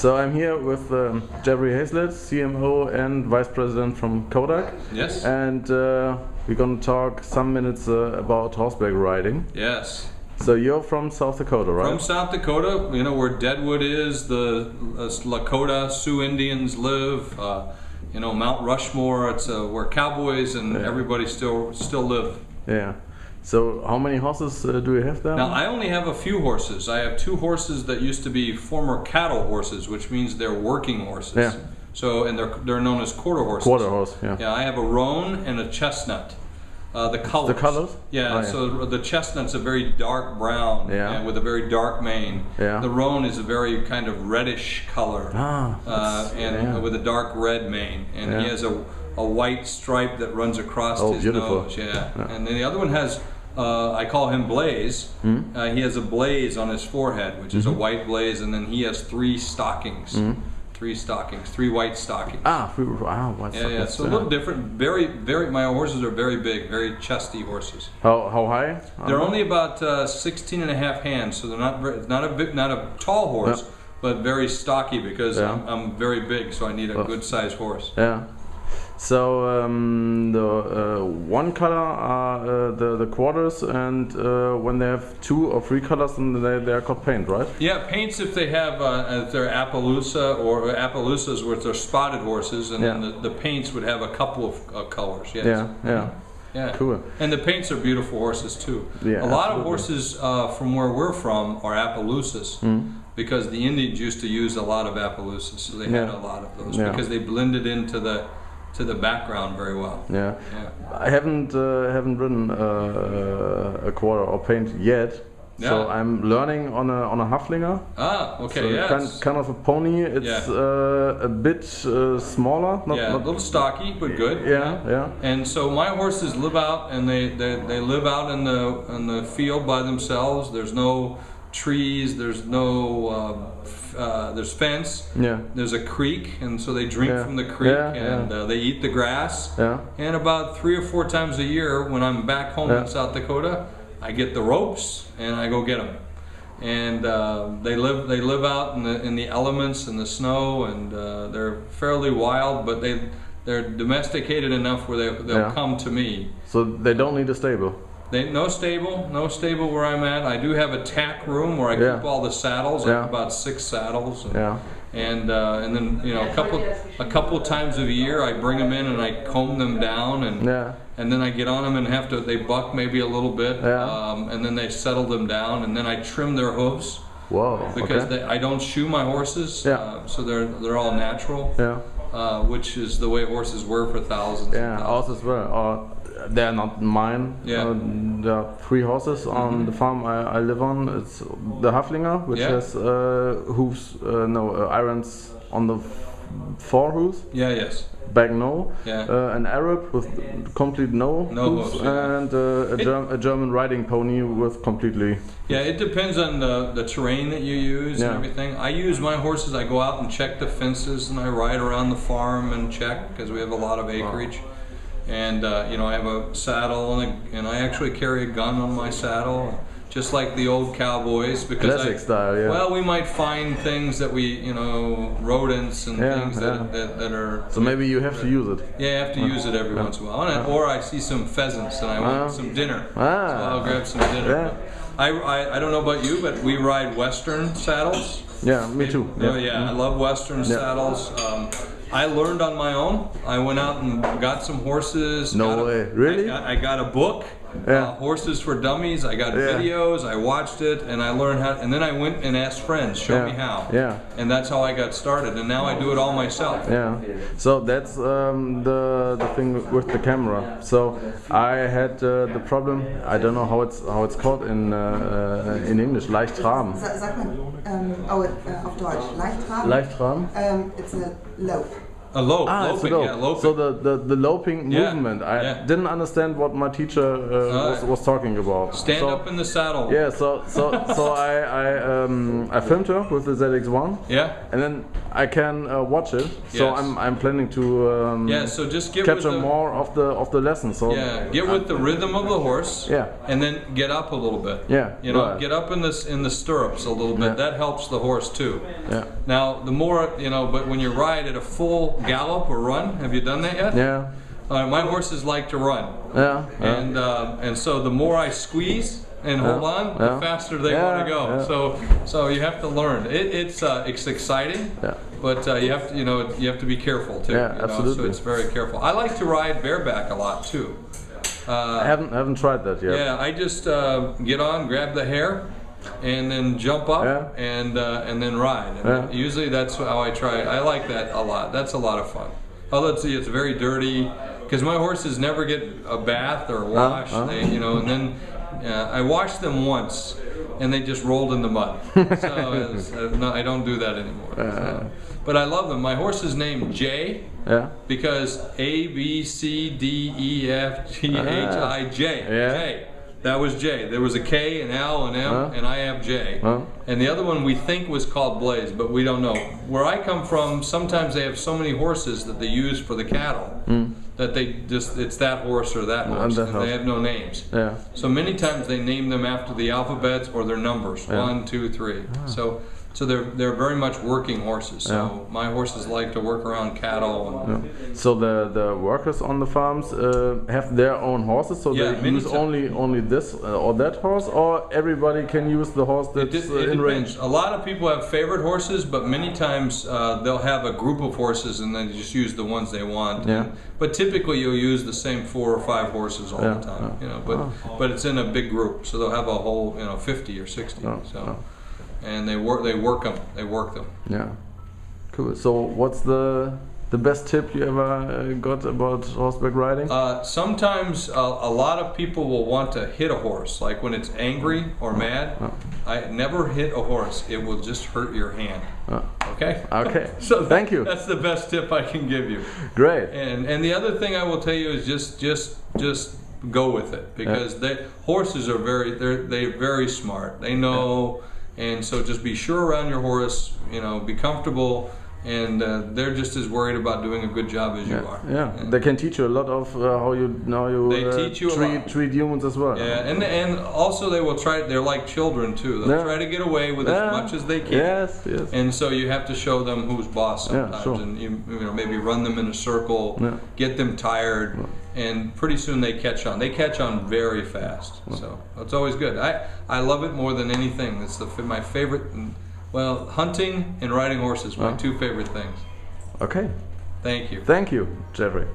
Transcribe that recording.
So I'm here with Jeffrey Hayzlett, CMO and Vice President from Kodak. Yes. And we're going to talk some minutes about horseback riding. Yes. So you're from South Dakota, right? From South Dakota, you know where Deadwood is, the Lakota Sioux Indians live. You know, Mount Rushmore. It's where cowboys and everybody still live. Yeah. So how many horses do you have there? Now I only have a few horses. I have 2 horses that used to be former cattle horses, which means they're working horses. Yeah. So and they're known as quarter horses. Quarter horse. Yeah. Yeah. I have a roan and a chestnut. The colors. The colors? Yeah, Oh, yeah. so the chestnut's a very dark brown and with a very dark mane. Yeah. The roan is a very kind of reddish color with a dark red mane. And he has a white stripe that runs across his beautiful. nose. Yeah. And then the other one has, I call him Blaze. He has a blaze on his forehead, which is a white blaze, and then he has 3 stockings. 3 stockings, 3 white stockings. White stockings. Yeah, so a little different. Very. My horses are very big, very chesty horses. How high? They're only about 16 and a half hands, so they're not a tall horse, but very stocky because I'm very big, so I need a good sized horse. Yeah. So the one color are the quarters, and when they have 2 or 3 colors, then they are called paint, right? Yeah, paints if they have if they're Appaloosa or Appaloosas, where they're spotted horses, and then the paints would have a couple of colors. Yes. Yeah, cool. And the paints are beautiful horses too. Yeah, a lot of horses from where we're from are Appaloosas because the Indians used to use a lot of Appaloosas, so they had a lot of those because they blended into the background very well. Yeah. I haven't ridden a quarter or paint yet. So I'm learning on a Haflinger. Okay, so kind of a pony. It's a bit smaller. Not a little stocky, but good. Yeah. And so my horses live out, and they live out in the field by themselves. There's no trees. There's no there's fence. Yeah. There's a creek, and so they drink from the creek, and they eat the grass. Yeah. And about 3 or 4 times a year, when I'm back home in South Dakota, I get the ropes and I go get them, and they live out in the elements and the snow, and they're fairly wild, but they're domesticated enough where they'll come to me. So they don't need a stable. No stable where I'm at. I do have a tack room where I keep all the saddles. I have about 6 saddles. And then a couple times a year I bring them in and I comb them down, and then I get on them and they buck maybe a little bit, and then they settle them down, and then I trim their hooves. Whoa! Because I don't shoe my horses, so they're all natural. Which is the way horses were for thousands. Ours as well. They're not mine. There are 3 horses on the farm I live on. It's the Haflinger, which has hooves, irons on the forehooves. Back an Arab with complete no hooves, and a German riding pony with completely. It depends on the terrain that you use and everything. I use my horses. I go out and check the fences, and I ride around the farm and check because we have a lot of acreage. And I have a saddle, and I actually carry a gun on my saddle, just like the old cowboys. Because classic style, well, we might find things that rodents and things that are. So maybe you have to use it. Yeah, you have to use it every once in a while. Or I see some pheasants and I want some dinner, so I'll grab some dinner. I don't know about you, but we ride Western saddles. Yeah, me too. I love Western saddles. I learned on my own. I went out and got some horses. No way, really? I got a book, Horses for Dummies. I got videos. I watched it, and I learned how. And then I went and asked friends, show me how. And that's how I got started. And now I do it all myself. So that's the thing with the camera. So I had the problem. I don't know how it's called in English. Leichtraben. Sag mal, auf Deutsch. Leichtraben. Leichtraben. It's a lope. A lope, loping, yeah, loping. So the loping movement, I didn't understand what my teacher was talking about. Stand up in the saddle. Yeah, so I filmed her with the ZX1. Yeah. And then I can watch it. So I'm planning to so just get capture with more of the lesson. So get with the rhythm of the horse. Yeah. And then get up a little bit. Yeah. You know, get up in the stirrups a little bit. That helps the horse too. Yeah. Now the more but when you ride at a full gallop or run, have you done that yet? Yeah. My horses like to run. Yeah. And so the more I squeeze and hold on, the faster they want to go. Yeah. So you have to learn. It's exciting. Yeah. But you have to you have to be careful too. Yeah, absolutely. So it's very careful. I like to ride bareback a lot too. I haven't tried that yet. Yeah, I just get on, grab the hair, and then jump up and then ride. And usually that's how I try it. I like that a lot. That's a lot of fun. Although it's very dirty because my horses never get a bath or wash. They, and then I washed them once and they just rolled in the mud. So no, I don't do that anymore. But I love them. My horse is named Jay because A, B, C, D, E, F, G, H, I, J. J. That was J. There was a K, an L, an M, and I have J. And the other one we think was called Blaze, but we don't know. Where I come from, sometimes they have so many horses that they use for the cattle that they it's that horse or that horse, and they have no names. Yeah. So many times they name them after the alphabets or their numbers, 1, 2, 3. So they're very much working horses. So my horses like to work around cattle. And So the workers on the farms have their own horses, so they use only this or that horse, or everybody can use the horse that's in range. A lot of people have favorite horses, but many times they'll have a group of horses and then just use the ones they want. Yeah. But typically you'll use the same 4 or 5 horses all the time. But it's in a big group, so they'll have a whole 50 or 60. And they work them. Yeah, cool. So what's the best tip you ever got about horseback riding? Sometimes a lot of people will want to hit a horse, like when it's angry or mad. I never hit a horse. It will just hurt your hand. Okay? Okay. So thank you. That's the best tip I can give you. Great. And the other thing I will tell you is just go with it, because horses are they're very smart. They know. And so just be sure around your horse, be comfortable, and they're just as worried about doing a good job as you are. Yeah, they can teach you a lot of how you treat humans as well. Yeah, and also they will try. They're like children too. They'll try to get away with as much as they can. Yes. And so you have to show them who's boss sometimes, and maybe run them in a circle, get them tired. And pretty soon they catch on. They catch on very fast. So it's always good. I love it more than anything. It's my favorite. Well, hunting and riding horses, my 2 favorite things. Okay. Thank you. Thank you, Jeffrey.